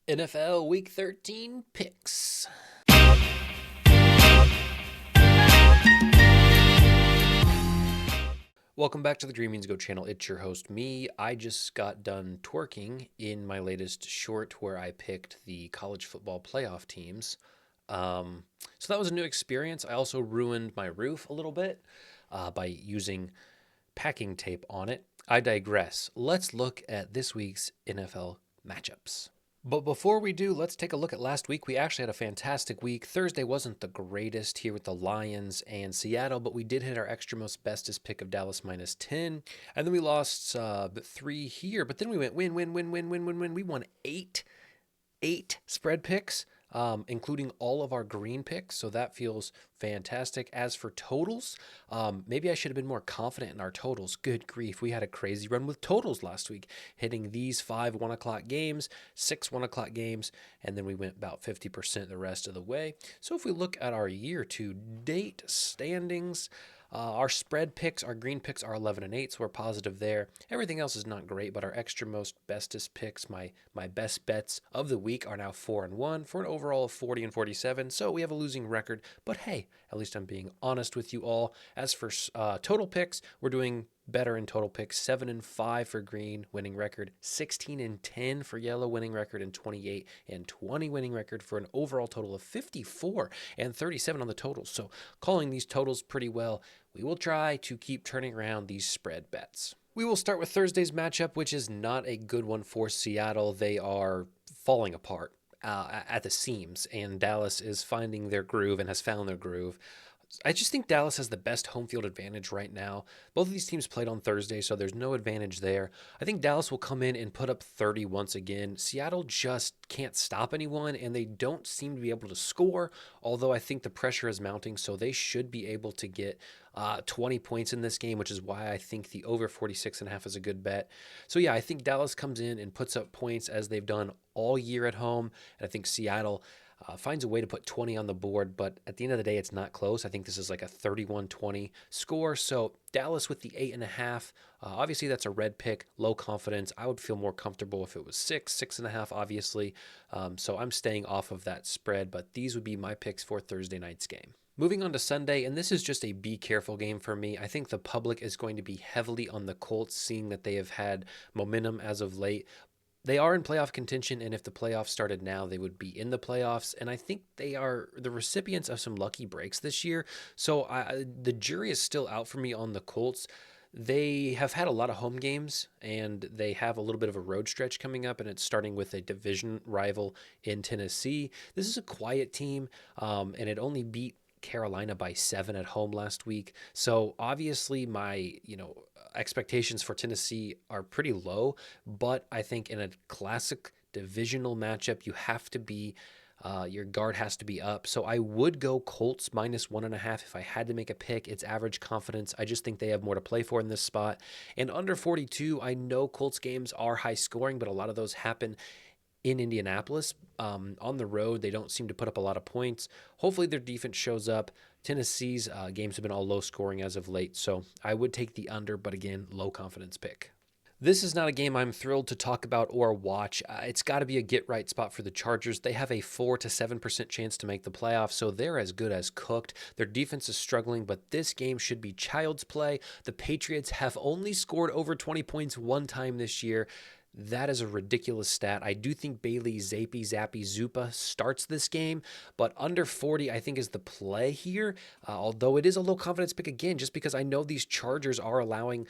NFL Week 13 picks. Welcome back to the Dreamings Go channel. It's your host, me. I just got done twerking in my latest short where I picked the college football playoff teams. So that was a new experience. I also ruined my roof a little bit by using packing tape on it. I digress. Let's look at this week's NFL matchups. But before we do, let's take a look at last week. We actually had a fantastic week. Thursday wasn't the greatest here with the Lions and Seattle, but we did hit our extra most bestest pick of Dallas minus 10. And then we lost 3 here, but then we went win. We won eight spread picks, including all of our green picks. So that feels fantastic. As for totals, maybe I should have been more confident in our totals. Good grief. We had a crazy run with totals last week, hitting these 5 1 o'clock games, 6 1 o'clock games, and then we went about 50% the rest of the way. So if we look at our year-to-date standings, our spread picks, our green picks are 11 and 8, so we're positive there. Everything else is not great, but our extra most bestest picks, my best bets of the week, are now 4 and 1 for an overall of 40 and 47. So we have a losing record, but hey, at least I'm being honest with you all. As for total picks, we're doing better in total picks. 7 and 5 for green, winning record. 16 and 10 for yellow, winning record, and 28 and 20 winning record for an overall total of 54 and 37 on the totals. So calling these totals pretty well. We will try to keep turning around these spread bets. We will start with Thursday's matchup, which is not a good one for Seattle. They are falling apart at the seams, and Dallas is finding their groove and has found their groove. I just think Dallas has the best home field advantage right now. Both of these teams played on Thursday, so there's no advantage there. I think Dallas will come in and put up 30 once again. Seattle just can't stop anyone, and they don't seem to be able to score, although I think the pressure is mounting, so they should be able to get 20 points in this game, which is why I think the over 46.5 is a good bet. So yeah, I think Dallas comes in and puts up points as they've done all year at home, and I think Seattle finds a way to put 20 on the board, but at the end of the day, it's not close. I think this is like a 31-20 score. So Dallas with the 8.5. Obviously, that's a red pick, low confidence. I would feel more comfortable if it was 6.5, obviously. So I'm staying off of that spread, but these would be my picks for Thursday night's game. Moving on to Sunday, and this is just a be careful game for me. I think the public is going to be heavily on the Colts, seeing that they have had momentum as of late. They are in playoff contention, and if the playoffs started now, they would be in the playoffs. And I think they are the recipients of some lucky breaks this year. So the jury is still out for me on the Colts. They have had a lot of home games, and they have a little bit of a road stretch coming up, and it's starting with a division rival in Tennessee. This is a quiet team, and it only beat Carolina by 7 at home last week. So obviously my, expectations for Tennessee are pretty low, but I think in a classic divisional matchup, you have to be, your guard has to be up. So I would go Colts minus 1.5 if I had to make a pick. It's average confidence. I just think they have more to play for in this spot. And under 42, I know Colts games are high scoring, but a lot of those happen in Indianapolis. On the road, they don't seem to put up a lot of points. Hopefully their defense shows up. Tennessee's games have been all low scoring as of late, so I would take the under, but again, low confidence pick. This is not a game I'm thrilled to talk about or watch. It's got to be a get-right spot for the Chargers. They have a 4 to 7% chance to make the playoffs, so they're as good as cooked. Their defense is struggling, but this game should be child's play. The Patriots have only scored over 20 points one time this year. That is a ridiculous stat. I do think Bailey Zappy Zupa starts this game, but under 40 I think is the play here, although it is a low confidence pick again, just because I know these Chargers are allowing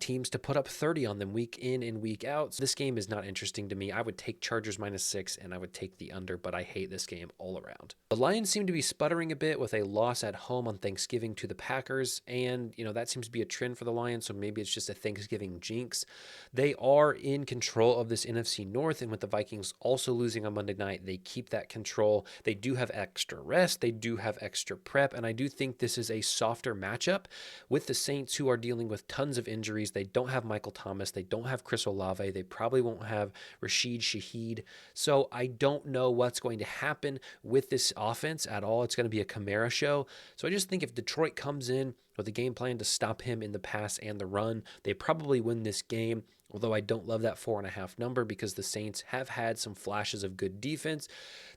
teams to put up 30 on them week in and week out. So this game is not interesting to me. I would take Chargers minus 6, and I would take the under, but I hate this game all around. The Lions seem to be sputtering a bit with a loss at home on Thanksgiving to the Packers, and that seems to be a trend for the Lions, so maybe it's just a Thanksgiving jinx. They are in control of this NFC North, and with the Vikings also losing on Monday night, they keep that control. They do have extra rest, they do have extra prep, and I do think this is a softer matchup with the Saints, who are dealing with tons of injuries. They don't have Michael Thomas, they don't have Chris Olave, they probably won't have Rashid Shaheed, so I don't know what's going to happen with this offense at all. It's going to be a Kamara show, so I just think if Detroit comes in with a game plan to stop him in the pass and the run, they probably win this game. Although I don't love that 4.5 number because the Saints have had some flashes of good defense.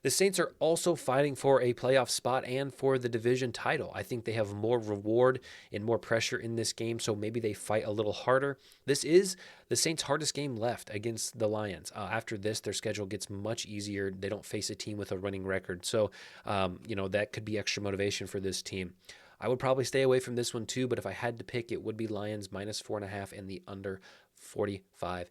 The Saints are also fighting for a playoff spot and for the division title. I think they have more reward and more pressure in this game, so maybe they fight a little harder. This is the Saints' hardest game left against the Lions. After this, their schedule gets much easier. They don't face a team with a winning record, so that could be extra motivation for this team. I would probably stay away from this one too, but if I had to pick, it would be Lions minus 4.5 and the under 45.5.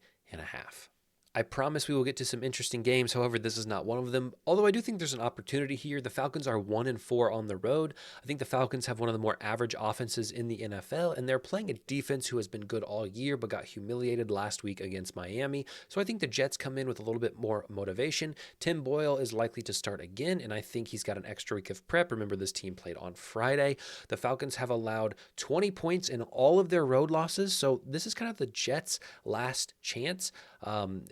I promise we will get to some interesting games. However, this is not one of them. Although I do think there's an opportunity here. The Falcons are 1-4 on the road. I think the Falcons have one of the more average offenses in the NFL, and they're playing a defense who has been good all year but got humiliated last week against Miami. So I think the Jets come in with a little bit more motivation. Tim Boyle is likely to start again, and I think he's got an extra week of prep. Remember, this team played on Friday. The Falcons have allowed 20 points in all of their road losses, so this is kind of the Jets' last chance.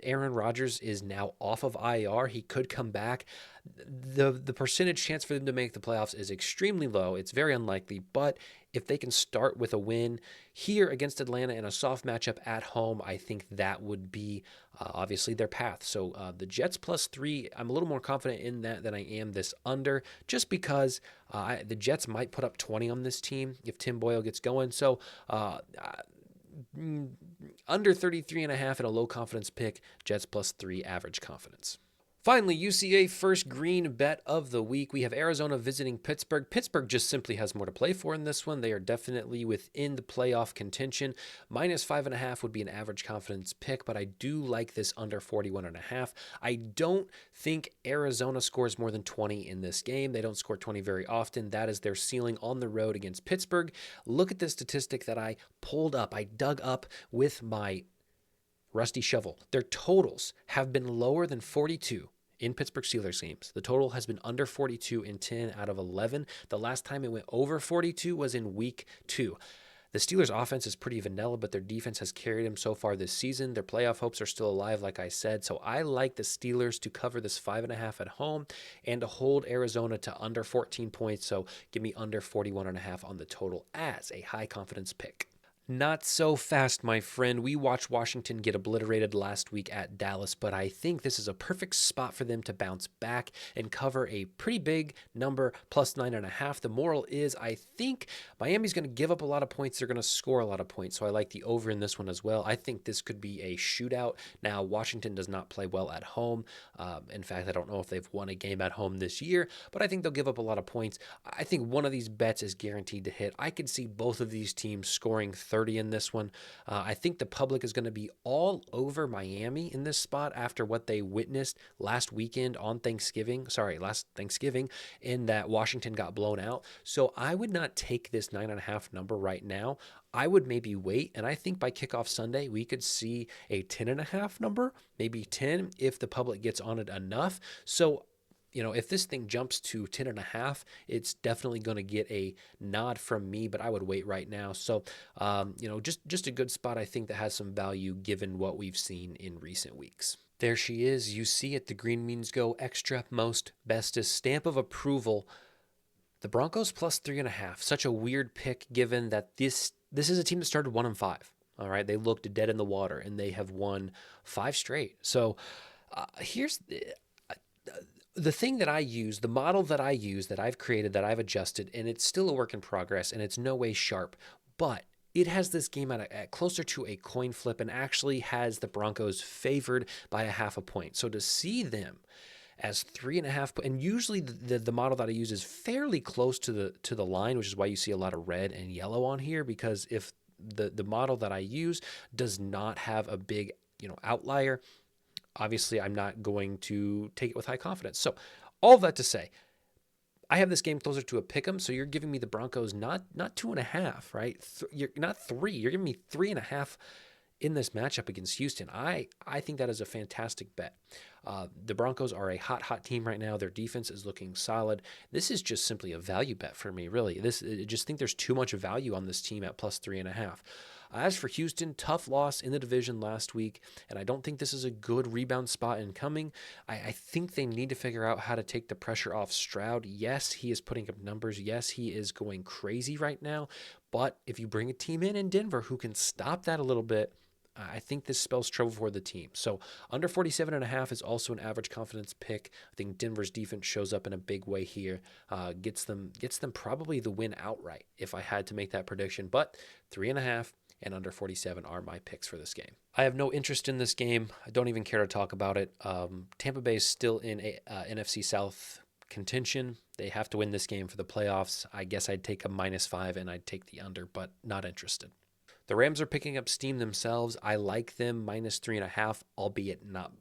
Aaron Rodgers is now off of IR. He could come back. The percentage chance for them to make the playoffs is extremely low. It's very unlikely, but if they can start with a win here against Atlanta in a soft matchup at home, I think that would be obviously their path. So the Jets +3, I'm a little more confident in that than I am this under, just because the Jets might put up 20 on this team if Tim Boyle gets going. So under 33.5 and a low confidence pick, Jets +3 average confidence. Finally, UCA first green bet of the week. We have Arizona visiting Pittsburgh. Pittsburgh just simply has more to play for in this one. They are definitely within the playoff contention. -5.5 would be an average confidence pick, but I do like this under 41.5. I don't think Arizona scores more than 20 in this game. They don't score 20 very often. That is their ceiling on the road against Pittsburgh. Look at this statistic that I pulled up. I dug up with my rusty shovel. Their totals have been lower than 42 in Pittsburgh Steelers games. The total has been under 42 in 10 out of 11. The last time it went over 42 was in week 2. The Steelers' offense is pretty vanilla, but their defense has carried them so far this season. Their playoff hopes are still alive, like I said. So I like the Steelers to cover this 5.5 at home and to hold Arizona to under 14 points. So give me under 41.5 on the total as a high confidence pick. Not so fast, my friend. We watched Washington get obliterated last week at Dallas, but I think this is a perfect spot for them to bounce back and cover a pretty big number, +9.5. The moral is I think Miami's going to give up a lot of points. They're going to score a lot of points, so I like the over in this one as well. I think this could be a shootout. Now, Washington does not play well at home. In fact, I don't know if they've won a game at home this year, but I think they'll give up a lot of points. I think one of these bets is guaranteed to hit. I could see both of these teams scoring 30 in this one. I think the public is going to be all over Miami in this spot after what they witnessed last Thanksgiving, in that Washington got blown out. So I would not take this 9.5 number right now. I would maybe wait, and I think by kickoff Sunday, we could see a 10.5 number, maybe 10 if the public gets on it enough. So if this thing jumps to 10.5, it's definitely going to get a nod from me, but I would wait right now. So, just a good spot, I think, that has some value given what we've seen in recent weeks. There she is. You see it. The green means go extra, most, bestest, stamp of approval. The Broncos +3.5. Such a weird pick given that this is a team that started 1-5. All right. They looked dead in the water and they have won 5 straight. So here's the thing that I use, the model that I use, that I've created, that I've adjusted, and it's still a work in progress, and it's no way sharp, but it has this game at closer to a coin flip and actually has the Broncos favored by 0.5 point. So to see them as 3.5, and usually the model that I use is fairly close to the line, which is why you see a lot of red and yellow on here, because if the model that I use does not have a big outlier, obviously, I'm not going to take it with high confidence. So all of that to say, I have this game closer to a pick'em, so you're giving me the Broncos not 2.5, right? You're not 3. You're giving me 3.5 in this matchup against Houston. I think that is a fantastic bet. The Broncos are a hot team right now. Their defense is looking solid. This is just simply a value bet for me, really. I just think there's too much value on this team at +3.5. As for Houston, tough loss in the division last week, and I don't think this is a good rebound spot incoming. I think they need to figure out how to take the pressure off Stroud. Yes, he is putting up numbers. Yes, he is going crazy right now, but if you bring a team in Denver who can stop that a little bit, I think this spells trouble for the team. So under 47.5 is also an average confidence pick. I think Denver's defense shows up in a big way here, gets them probably the win outright if I had to make that prediction. But 3.5 and under 47 are my picks for this game. I have no interest in this game. I don't even care to talk about it. Tampa Bay is still in a NFC South contention. They have to win this game for the playoffs. I guess I'd take a -5 and I'd take the under, but not interested. The Rams are picking up steam themselves. I like them -3.5, albeit not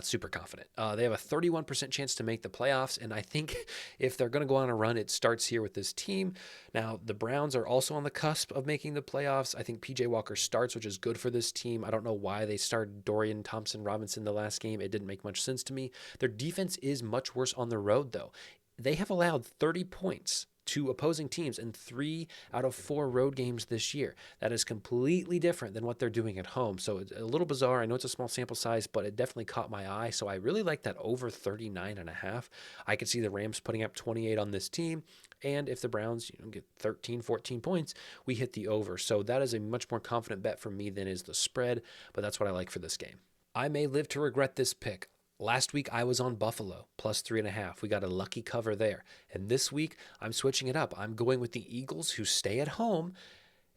super confident. They have a 31% chance to make the playoffs, and I think if they're going to go on a run, it starts here with this team. Now, the Browns are also on the cusp of making the playoffs. I think PJ Walker starts, which is good for this team. I don't know why they started Dorian Thompson-Robinson the last game. It didn't make much sense to me. Their defense is much worse on the road, though. They have allowed 30 points to opposing teams in 3 out of 4 road games this year. That is completely different than what they're doing at home. So it's a little bizarre. I know it's a small sample size, but it definitely caught my eye. So I really like that over 39.5. I could see the Rams putting up 28 on this team. And if the Browns get 13, 14 points, we hit the over. So that is a much more confident bet for me than is the spread, but that's what I like for this game. I may live to regret this pick. Last week, I was on Buffalo, +3.5. We got a lucky cover there. And this week, I'm switching it up. I'm going with the Eagles, who stay at home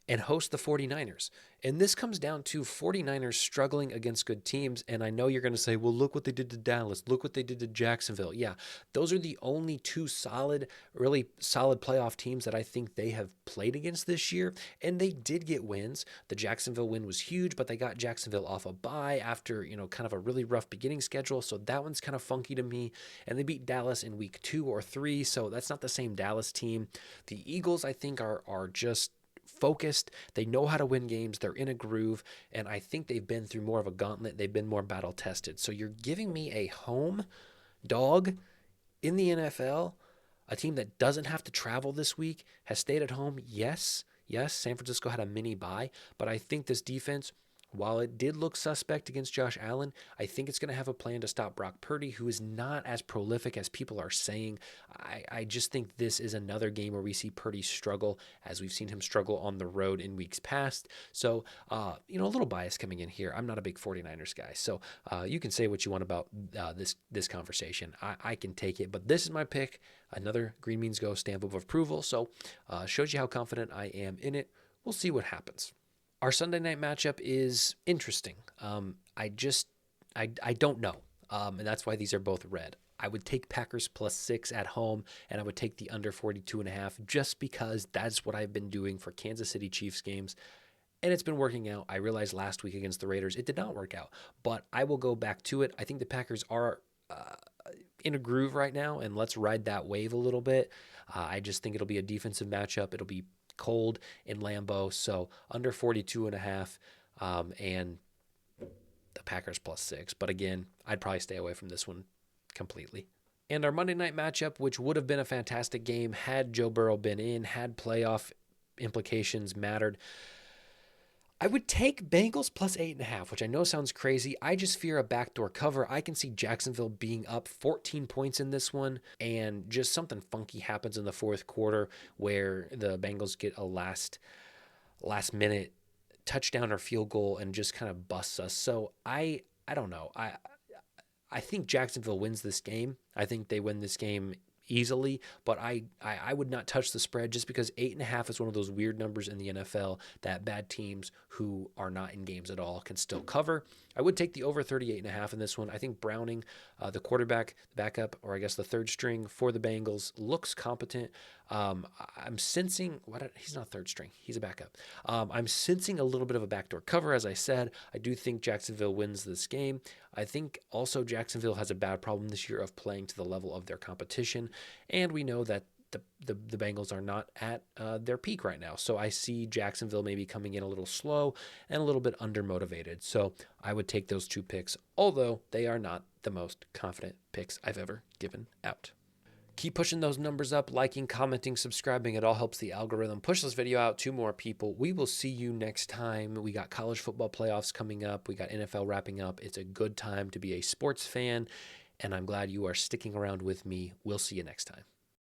and host the 49ers. And this comes down to 49ers struggling against good teams. And I know you're going to say, well, look what they did to Dallas. Look what they did to Jacksonville. Yeah, those are the only 2 really solid playoff teams that I think they have played against this year. And they did get wins. The Jacksonville win was huge, but they got Jacksonville off a bye after, kind of a really rough beginning schedule. So that one's kind of funky to me. And they beat Dallas in week 2 or 3. So that's not the same Dallas team. The Eagles, I think, are just focused. They know how to win games. They're in a groove, and I think they've been through more of a gauntlet. They've been more battle tested. So you're giving me a home dog in the NFL, a team that doesn't have to travel this week, has stayed at home. Yes, San Francisco had a mini bye, but I think this defense, while it did look suspect against Josh Allen, I think it's going to have a plan to stop Brock Purdy, who is not as prolific as people are saying. I just think this is another game where we see Purdy struggle, as we've seen him struggle on the road in weeks past. So, a little bias coming in here. I'm not a big 49ers guy, so you can say what you want about this conversation. I can take it, but this is my pick. Another Green Means Go stamp of approval, so shows you how confident I am in it. We'll see what happens. Our Sunday night matchup is interesting. I don't know, and that's why these are both red. I would take Packers +6 at home, and I would take the under 42.5 just because that's what I've been doing for Kansas City Chiefs games, and it's been working out. I realized last week against the Raiders it did not work out, but I will go back to it. I think the Packers are in a groove right now, and let's ride that wave a little bit. I just think it'll be a defensive matchup. It'll be cold in Lambeau, so under 42.5, and the Packers +6. But again, I'd probably stay away from this one completely. And our Monday night matchup, which would have been a fantastic game had Joe Burrow been in, had playoff implications mattered, I would take Bengals +8.5, which I know sounds crazy. I just fear a backdoor cover. I can see Jacksonville being up 14 points in this one, and just something funky happens in the fourth quarter where the Bengals get a last minute touchdown or field goal and just kind of busts us. So I don't know. I think Jacksonville wins this game. I think they win this game easily, but I would not touch the spread just because 8.5 is one of those weird numbers in the NFL that bad teams who are not in games at all can still cover. I would take the over 38.5 in this one. I think Browning, the quarterback, the backup, or I guess the third string for the Bengals, looks competent. I'm sensing he's not third string. He's a backup. I'm sensing a little bit of a backdoor cover, as I said. I do think Jacksonville wins this game. I think also Jacksonville has a bad problem this year of playing to the level of their competition, and we know that the Bengals are not at their peak right now. So I see Jacksonville maybe coming in a little slow and a little bit undermotivated. So I would take those 2 picks, although they are not the most confident picks I've ever given out. Keep pushing those numbers up, liking, commenting, subscribing. It all helps the algorithm push this video out to more people. We will see you next time. We got college football playoffs coming up. We got NFL wrapping up. It's a good time to be a sports fan, and I'm glad you are sticking around with me. We'll see you next time.